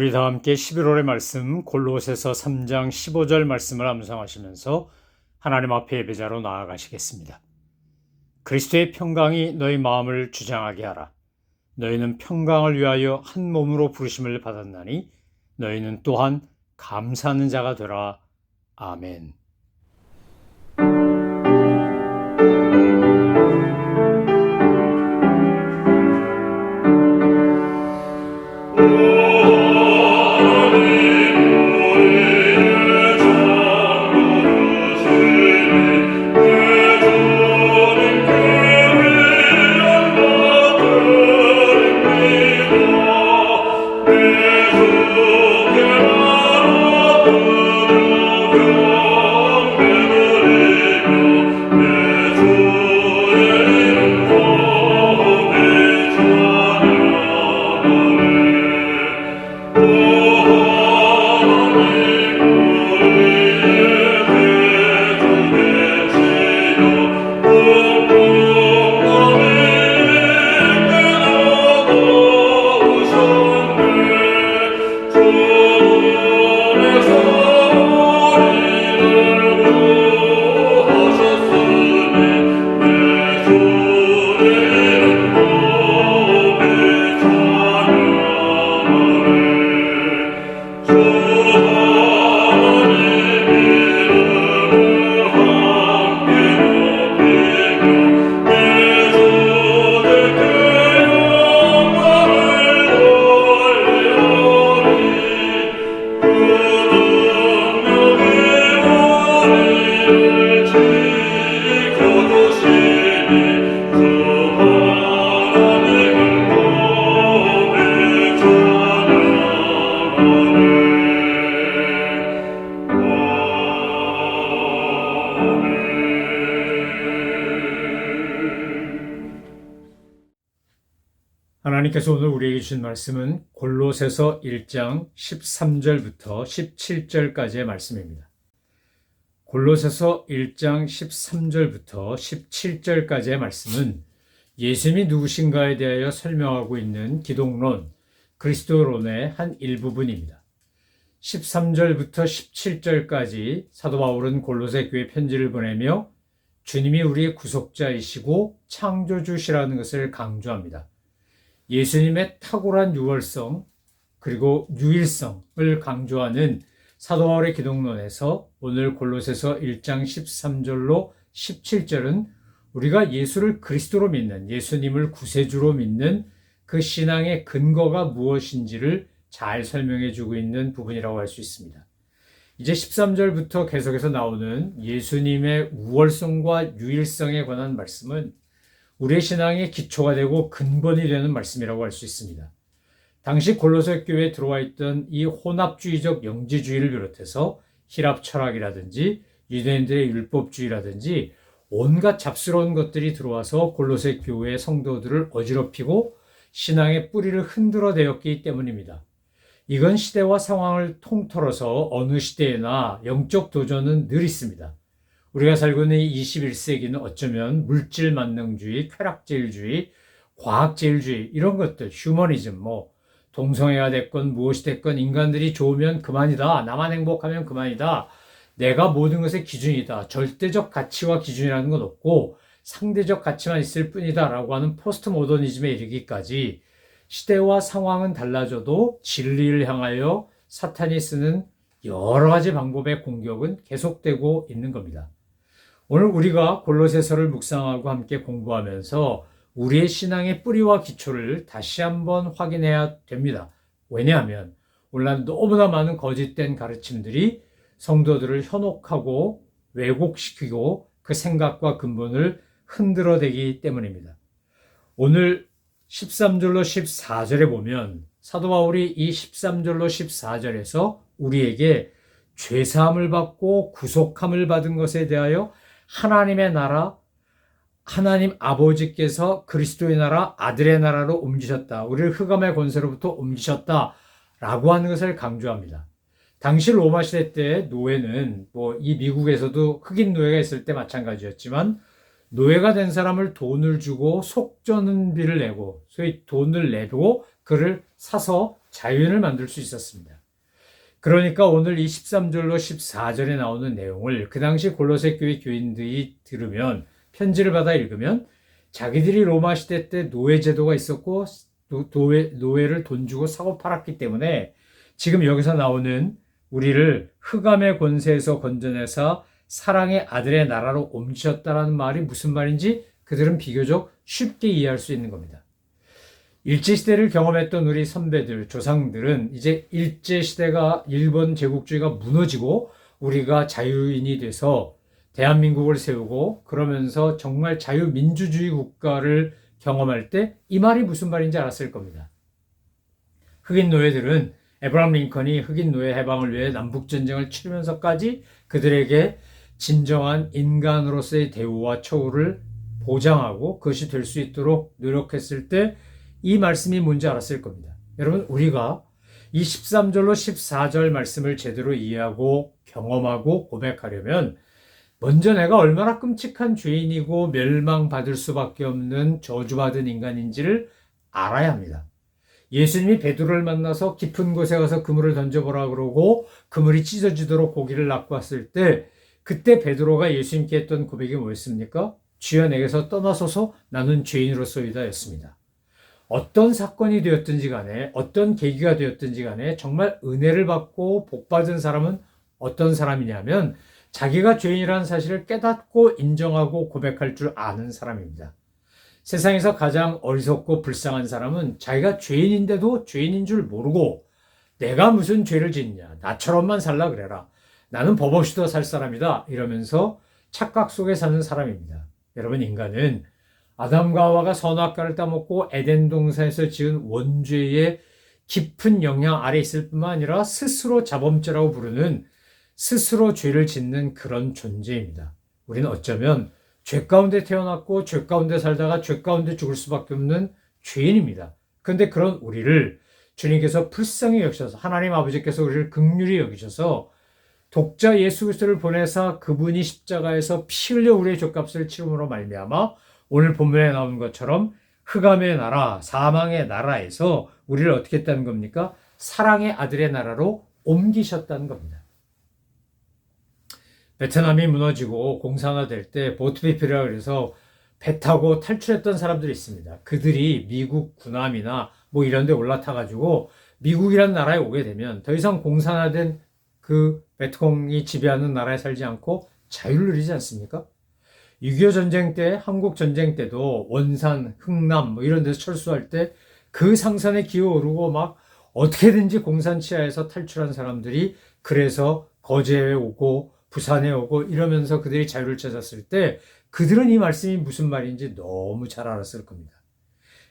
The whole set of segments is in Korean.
우리 다 함께 11월의 말씀 골로새서 3장 15절 말씀을 암송하시면서 하나님 앞에 예배자로 나아가시겠습니다. 그리스도의 평강이 너희 마음을 주장하게 하라. 너희는 평강을 위하여 한 몸으로 부르심을 받았나니 너희는 또한 감사하는 자가 되라. 아멘. 하나님께서 오늘 우리에게 주신 말씀은 골로새서 1장 13절부터 17절까지의 말씀입니다. 골로새서 1장 13절부터 17절까지의 말씀은 예수님이 누구신가에 대하여 설명하고 있는 기독론, 그리스도론의 한 일부분입니다. 13절부터 17절까지 사도 바울은 골로새 교회 편지를 보내며 주님이 우리의 구속자이시고 창조주시라는 것을 강조합니다. 예수님의 탁월한 유월성 그리고 유일성을 강조하는 사도 바울의 기독론에서 오늘 골로새서 1장 13절로 17절은 우리가 예수를 그리스도로 믿는, 예수님을 구세주로 믿는 그 신앙의 근거가 무엇인지를 잘 설명해 주고 있는 부분이라고 할 수 있습니다. 이제 13절부터 계속해서 나오는 예수님의 우월성과 유일성에 관한 말씀은 우리의 신앙의 기초가 되고 근본이 되는 말씀이라고 할 수 있습니다. 당시 골로새 교회에 들어와 있던 이 혼합주의적 영지주의를 비롯해서 히랍 철학이라든지 유대인들의 율법주의라든지 온갖 잡스러운 것들이 들어와서 골로새 교회의 성도들을 어지럽히고 신앙의 뿌리를 흔들어 대었기 때문입니다. 이건 시대와 상황을 통틀어서 어느 시대에나 영적 도전은 늘 있습니다. 우리가 살고 있는 21세기는 어쩌면 물질 만능주의, 쾌락제일주의, 과학제일주의 이런 것들, 휴머니즘, 동성애가 됐건 무엇이 됐건 인간들이 좋으면 그만이다. 나만 행복하면 그만이다. 내가 모든 것의 기준이다. 절대적 가치와 기준이라는 건 없고 상대적 가치만 있을 뿐이다 라고 하는 포스트 모더니즘에 이르기까지 시대와 상황은 달라져도 진리를 향하여 사탄이 쓰는 여러 가지 방법의 공격은 계속되고 있는 겁니다. 오늘 우리가 골로새서를 묵상하고 함께 공부하면서 우리의 신앙의 뿌리와 기초를 다시 한번 확인해야 됩니다. 왜냐하면 오늘날 너무나 많은 거짓된 가르침들이 성도들을 현혹하고 왜곡시키고 그 생각과 근본을 흔들어대기 때문입니다. 오늘 13절로 14절에 보면 사도 바울이 이 13절로 14절에서 우리에게 죄사함을 받고 구속함을 받은 것에 대하여 하나님의 나라, 하나님 아버지께서 그리스도의 나라, 아들의 나라로 옮기셨다. 우리를 흑암의 권세로부터 옮기셨다. 라고 하는 것을 강조합니다. 당시 로마 시대 때 노예는 이 미국에서도 흑인 노예가 있을 때 마찬가지였지만 노예가 된 사람을 돈을 주고 속전비를 내고 소위 돈을 내고 그를 사서 자유인을 만들 수 있었습니다. 그러니까 오늘 이 13절로 14절에 나오는 내용을 그 당시 골로새 교회 교인들이 들으면, 편지를 받아 읽으면 자기들이 로마 시대 때 노예 제도가 있었고 노예를 돈 주고 사고 팔았기 때문에 지금 여기서 나오는 우리를 흑암의 권세에서 건져내사 사랑의 아들의 나라로 옮기셨다라는 말이 무슨 말인지 그들은 비교적 쉽게 이해할 수 있는 겁니다. 일제시대를 경험했던 우리 선배들, 조상들은 이제 일제시대가 일본 제국주의가 무너지고 우리가 자유인이 돼서 대한민국을 세우고 그러면서 정말 자유민주주의 국가를 경험할 때 이 말이 무슨 말인지 알았을 겁니다. 흑인 노예들은 에브라함 링컨이 흑인 노예 해방을 위해 남북전쟁을 치르면서까지 그들에게 진정한 인간으로서의 대우와 처우를 보장하고 그것이 될 수 있도록 노력했을 때 이 말씀이 뭔지 알았을 겁니다. 여러분, 우리가 이 13절로 14절 말씀을 제대로 이해하고 경험하고 고백하려면 먼저 내가 얼마나 끔찍한 죄인이고 멸망받을 수밖에 없는 저주받은 인간인지를 알아야 합니다. 예수님이 베드로를 만나서 깊은 곳에 가서 그물을 던져보라 그러고 그물이 찢어지도록 고기를 낚고 왔을 때 그때 베드로가 예수님께 했던 고백이 뭐였습니까? 주여 내게서 떠나소서 나는 죄인으로서이다 였습니다. 어떤 사건이 되었든지 간에 어떤 계기가 되었든지 간에 정말 은혜를 받고 복받은 사람은 어떤 사람이냐면 자기가 죄인이라는 사실을 깨닫고 인정하고 고백할 줄 아는 사람입니다. 세상에서 가장 어리석고 불쌍한 사람은 자기가 죄인인데도 죄인인 줄 모르고 내가 무슨 죄를 짓냐, 나처럼만 살라 그래라, 나는 법 없이도 살 사람이다 이러면서 착각 속에 사는 사람입니다. 여러분, 인간은 아담과 하와가 선악과를 따먹고 에덴 동산에서 지은 원죄의 깊은 영향 아래 있을 뿐만 아니라 스스로 자범죄라고 부르는 스스로 죄를 짓는 그런 존재입니다. 우리는 어쩌면 죄 가운데 태어났고 죄 가운데 살다가 죄 가운데 죽을 수밖에 없는 죄인입니다. 그런데 그런 우리를 주님께서 불쌍히 여기셔서 하나님 아버지께서 우리를 긍휼히 여기셔서 독자 예수 그리스도를 보내사 그분이 십자가에서 피 흘려 우리의 죄값을 치름으로 말미암아 오늘 본문에 나온 것처럼 흑암의 나라, 사망의 나라에서 우리를 어떻게 했다는 겁니까? 사랑의 아들의 나라로 옮기셨다는 겁니다. 베트남이 무너지고 공산화될 때 보트피플이라고 해서 배 타고 탈출했던 사람들이 있습니다. 그들이 미국 군함이나 뭐 이런 데 올라타가지고 미국이라는 나라에 오게 되면 더 이상 공산화된 그 베트콩이 지배하는 나라에 살지 않고 자유를 누리지 않습니까? 6.25 전쟁 때, 한국 전쟁 때도 원산, 흥남 뭐 이런 데서 철수할 때 그 상산에 기어오르고 막 어떻게든지 공산 치하에서 탈출한 사람들이 그래서 거제에 오고 부산에 오고 이러면서 그들이 자유를 찾았을 때 그들은 이 말씀이 무슨 말인지 너무 잘 알았을 겁니다.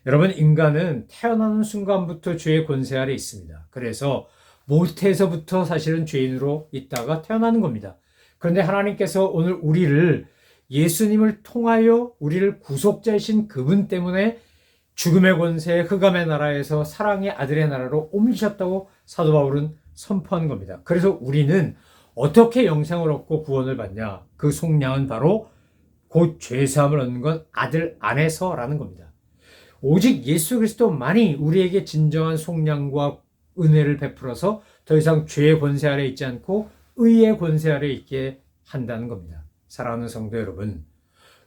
여러분, 인간은 태어나는 순간부터 죄의 권세 아래 있습니다. 그래서 모태에서부터 사실은 죄인으로 있다가 태어나는 겁니다. 그런데 하나님께서 오늘 우리를 예수님을 통하여 우리를 구속자이신 그분 때문에 죽음의 권세, 흑암의 나라에서 사랑의 아들의 나라로 옮기셨다고 사도 바울은 선포한 겁니다. 그래서 우리는 어떻게 영생을 얻고 구원을 받냐? 그 속량은 바로 곧 죄사함을 얻는 건 아들 안에서라는 겁니다. 오직 예수 그리스도만이 우리에게 진정한 속량과 은혜를 베풀어서 더 이상 죄의 권세 아래 있지 않고 의의 권세 아래 있게 한다는 겁니다. 사랑하는 성도 여러분,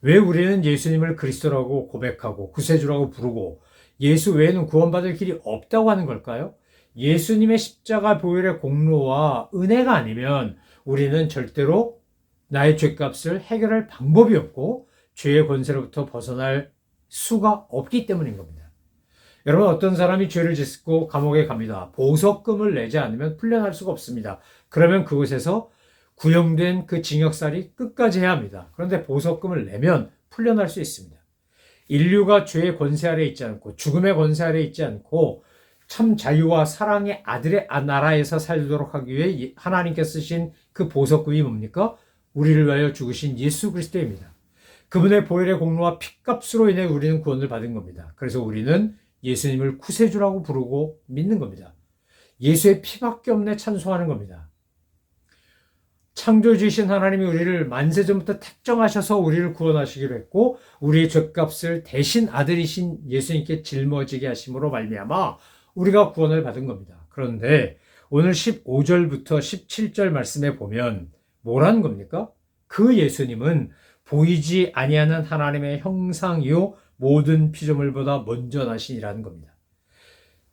왜 우리는 예수님을 그리스도라고 고백하고 구세주라고 부르고 예수 외에는 구원받을 길이 없다고 하는 걸까요? 예수님의 십자가 보혈의 공로와 은혜가 아니면 우리는 절대로 나의 죄값을 해결할 방법이 없고 죄의 권세로부터 벗어날 수가 없기 때문인 겁니다. 여러분, 어떤 사람이 죄를 짓고 감옥에 갑니다. 보석금을 내지 않으면 풀려날 수가 없습니다. 그러면 그곳에서 구형된 그 징역살이 끝까지 해야 합니다. 그런데 보석금을 내면 풀려날 수 있습니다. 인류가 죄의 권세 아래 있지 않고 죽음의 권세 아래 있지 않고 참 자유와 사랑의 아들의 나라에서 살도록 하기 위해 하나님께서 쓰신 그 보석금이 뭡니까? 우리를 위하여 죽으신 예수 그리스도입니다. 그분의 보혈의 공로와 피값으로 인해 우리는 구원을 받은 겁니다. 그래서 우리는 예수님을 구세주라고 부르고 믿는 겁니다. 예수의 피밖에 없네 찬송하는 겁니다. 창조주이신 하나님이 우리를 만세전부터 택정하셔서 우리를 구원하시기로 했고 우리의 죄값을 대신 아들이신 예수님께 짊어지게 하심으로 말미암아 우리가 구원을 받은 겁니다. 그런데 오늘 15절부터 17절 말씀에 보면 뭐라는 겁니까? 그 예수님은 보이지 아니하는 하나님의 형상이요 모든 피조물보다 먼저 나시니라는 겁니다.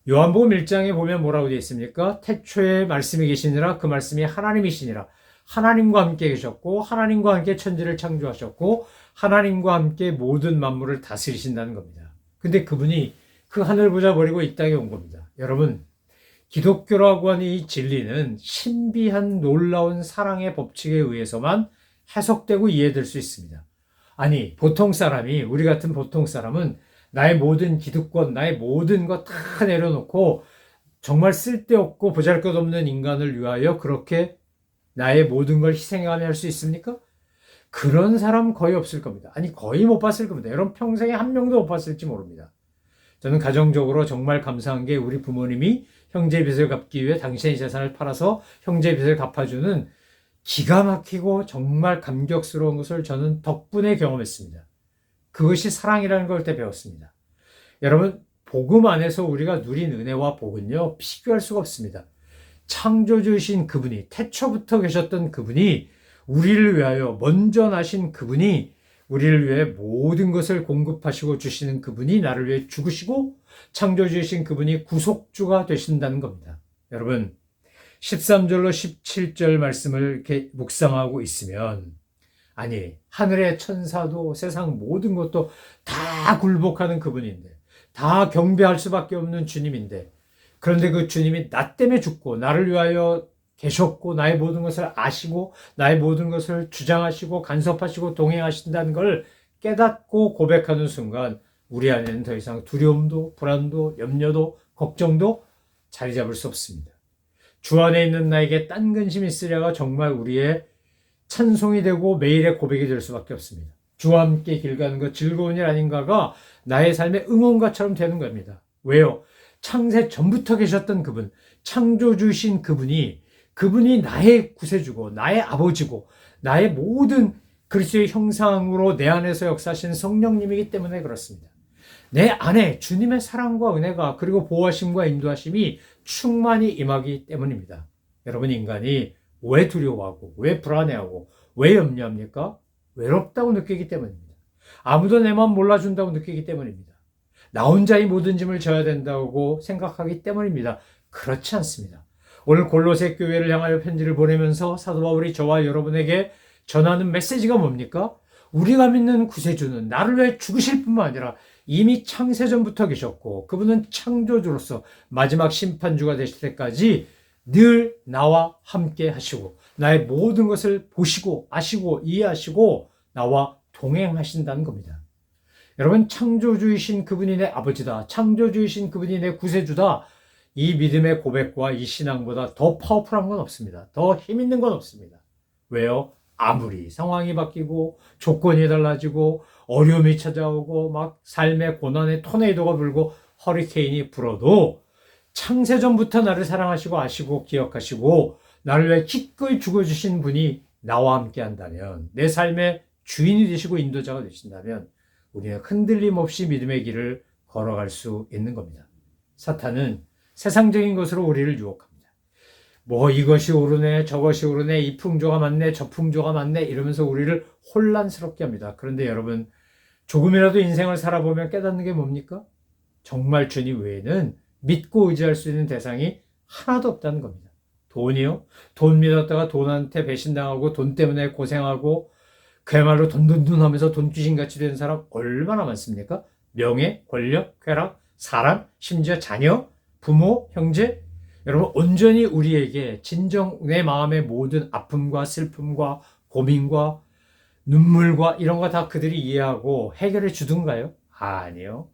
요한복음 1장에 보면 뭐라고 되어 있습니까? 태초에 말씀이 계시니라, 그 말씀이 하나님이시니라. 하나님과 함께 계셨고 하나님과 함께 천지를 창조하셨고 하나님과 함께 모든 만물을 다스리신다는 겁니다. 근데 그분이 그 하늘 보자 버리고 이 땅에 온 겁니다. 여러분, 기독교라고 하는 이 진리는 신비한 놀라운 사랑의 법칙에 의해서만 해석되고 이해될 수 있습니다. 아니, 보통 사람이, 우리 같은 보통 사람은 나의 모든 기득권, 나의 모든 것 다 내려놓고 정말 쓸데없고 보잘것없는 인간을 위하여 그렇게 나의 모든 걸 희생하며 할 수 있습니까? 그런 사람 거의 없을 겁니다. 아니, 거의 못 봤을 겁니다. 여러분 평생에 한 명도 못 봤을지 모릅니다. 저는 가정적으로 정말 감사한 게 우리 부모님이 형제 빚을 갚기 위해 당신의 재산을 팔아서 형제 빚을 갚아주는 기가 막히고 정말 감격스러운 것을 저는 덕분에 경험했습니다. 그것이 사랑이라는 걸 때 배웠습니다. 여러분, 복음 안에서 우리가 누린 은혜와 복은요, 비교할 수가 없습니다. 창조주이신 그분이, 태초부터 계셨던 그분이, 우리를 위하여 먼저 나신 그분이, 우리를 위해 모든 것을 공급하시고 주시는 그분이 나를 위해 죽으시고 창조주이신 그분이 구속주가 되신다는 겁니다. 여러분, 13절로 17절 말씀을 이렇게 묵상하고 있으면, 아니, 하늘의 천사도 세상 모든 것도 다 굴복하는 그분인데, 다 경배할 수밖에 없는 주님인데, 그런데 그 주님이 나 때문에 죽고 나를 위하여 계셨고 나의 모든 것을 아시고 나의 모든 것을 주장하시고 간섭하시고 동행하신다는 걸 깨닫고 고백하는 순간 우리 안에는 더 이상 두려움도 불안도 염려도 걱정도 자리 잡을 수 없습니다. 주 안에 있는 나에게 딴 근심이 있으려가 정말 우리의 찬송이 되고 매일의 고백이 될 수밖에 없습니다. 주와 함께 길 가는 것 즐거운 일 아닌가가 나의 삶의 응원가처럼 되는 겁니다. 왜요? 창세 전부터 계셨던 그분, 창조주신 그분이 나의 구세주고 나의 아버지고 나의 모든 그리스도의 형상으로 내 안에서 역사하신 성령님이기 때문에 그렇습니다. 내 안에 주님의 사랑과 은혜가 그리고 보호하심과 인도하심이 충만히 임하기 때문입니다. 여러분, 인간이 왜 두려워하고 왜 불안해하고 왜 염려합니까? 외롭다고 느끼기 때문입니다. 아무도 내 마음 몰라준다고 느끼기 때문입니다. 나 혼자 이 모든 짐을 져야 된다고 생각하기 때문입니다. 그렇지 않습니다. 오늘 골로새 교회를 향하여 편지를 보내면서 사도 바울이 저와 여러분에게 전하는 메시지가 뭡니까? 우리가 믿는 구세주는 나를 위해 죽으실 뿐만 아니라 이미 창세전부터 계셨고 그분은 창조주로서 마지막 심판주가 되실 때까지 늘 나와 함께 하시고 나의 모든 것을 보시고 아시고 이해하시고 나와 동행하신다는 겁니다. 여러분, 창조주이신 그분이 내 아버지다. 창조주이신 그분이 내 구세주다. 이 믿음의 고백과 이 신앙보다 더 파워풀한 건 없습니다. 더 힘 있는 건 없습니다. 왜요? 아무리 상황이 바뀌고 조건이 달라지고 어려움이 찾아오고 막 삶의 고난의 토네이도가 불고 허리케인이 불어도 창세전부터 나를 사랑하시고 아시고 기억하시고 나를 위해 기꺼이 죽어주신 분이 나와 함께 한다면, 내 삶의 주인이 되시고 인도자가 되신다면 우리는 흔들림 없이 믿음의 길을 걸어갈 수 있는 겁니다. 사탄은 세상적인 것으로 우리를 유혹합니다. 뭐 이것이 오르네 저것이 오르네 이 풍조가 맞네 저 풍조가 맞네 이러면서 우리를 혼란스럽게 합니다. 그런데 여러분, 조금이라도 인생을 살아보면 깨닫는 게 뭡니까? 정말 주님 외에는 믿고 의지할 수 있는 대상이 하나도 없다는 겁니다. 돈이요? 돈 믿었다가 돈한테 배신당하고 돈 때문에 고생하고 그야말로 돈돈돈 하면서 돈 귀신같이 되는 사람 얼마나 많습니까? 명예, 권력, 쾌락, 사람, 심지어 자녀, 부모, 형제. 여러분, 온전히 우리에게 진정 내 마음의 모든 아픔과 슬픔과 고민과 눈물과 이런 거 다 그들이 이해하고 해결해 주던가요? 아니요.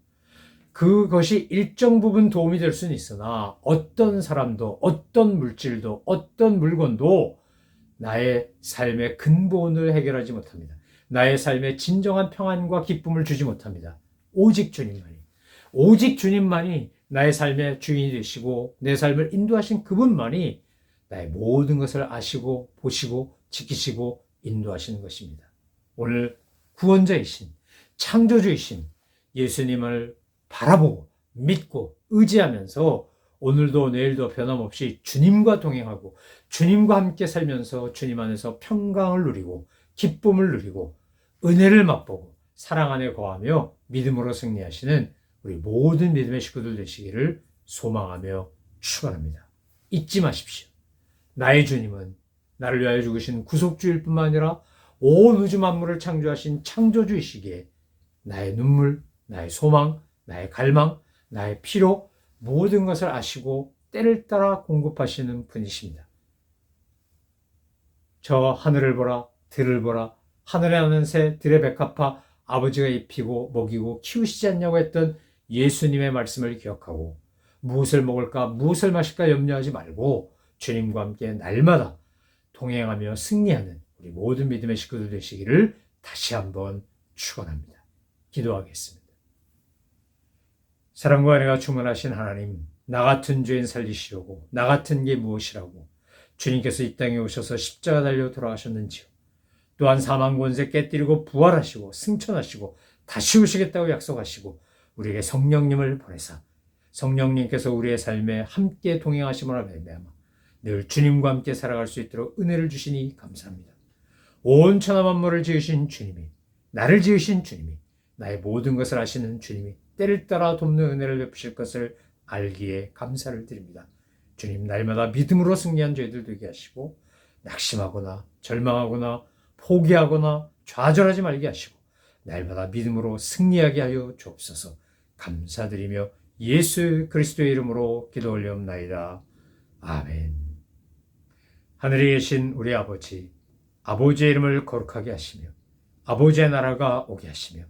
그것이 일정 부분 도움이 될 수는 있으나 어떤 사람도 어떤 물질도 어떤 물건도 나의 삶의 근본을 해결하지 못합니다. 나의 삶에 진정한 평안과 기쁨을 주지 못합니다. 오직 주님만이 나의 삶의 주인이 되시고 내 삶을 인도하신 그분만이 나의 모든 것을 아시고 보시고 지키시고 인도하시는 것입니다. 오늘 구원자이신 창조주이신 예수님을 바라보고 믿고 의지하면서 오늘도 내일도 변함없이 주님과 동행하고 주님과 함께 살면서 주님 안에서 평강을 누리고 기쁨을 누리고 은혜를 맛보고 사랑 안에 거하며 믿음으로 승리하시는 우리 모든 믿음의 식구들 되시기를 소망하며 축원합니다. 잊지 마십시오. 나의 주님은 나를 위하여 죽으신 구속주일 뿐만 아니라 온 우주 만물을 창조하신 창조주이시기에 나의 눈물, 나의 소망, 나의 갈망, 나의 피로 모든 것을 아시고 때를 따라 공급하시는 분이십니다. 저 하늘을 보라, 들을 보라, 하늘에 나는 새, 들의 백합화 아버지가 입히고 먹이고 키우시지 않냐고 했던 예수님의 말씀을 기억하고 무엇을 먹을까, 무엇을 마실까 염려하지 말고 주님과 함께 날마다 동행하며 승리하는 우리 모든 믿음의 식구들 되시기를 다시 한번 축원합니다. 기도하겠습니다. 사랑과 은혜가 충만하신 하나님, 나 같은 죄인 살리시려고 나 같은 게 무엇이라고 주님께서 이 땅에 오셔서 십자가 달려 돌아가셨는지요. 또한 사망 권세 깨뜨리고 부활하시고 승천하시고 다시 오시겠다고 약속하시고 우리에게 성령님을 보내사 성령님께서 우리의 삶에 함께 동행하심으로 말미암아 늘 주님과 함께 살아갈 수 있도록 은혜를 주시니 감사합니다. 온 천하 만물을 지으신 주님이, 나를 지으신 주님이, 나의 모든 것을 아시는 주님이 때를 따라 돕는 은혜를 베푸실 것을 알기에 감사를 드립니다. 주님, 날마다 믿음으로 승리한 저희들 되게 하시고 낙심하거나 절망하거나 포기하거나 좌절하지 말게 하시고 날마다 믿음으로 승리하게 하여 주옵소서. 감사드리며 예수 그리스도의 이름으로 기도 올려옵나이다. 아멘. 하늘에 계신 우리 아버지, 아버지의 이름을 거룩하게 하시며 아버지의 나라가 오게 하시며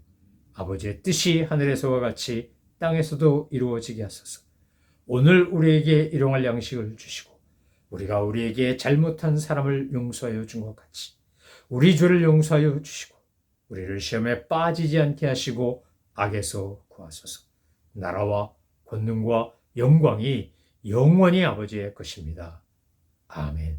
아버지의 뜻이 하늘에서와 같이 땅에서도 이루어지게 하소서. 오늘 우리에게 일용할 양식을 주시고 우리가 우리에게 잘못한 사람을 용서하여 준 것 같이 우리 죄를 용서하여 주시고 우리를 시험에 빠지지 않게 하시고 악에서 구하소서. 나라와 권능과 영광이 영원히 아버지의 것입니다. 아멘.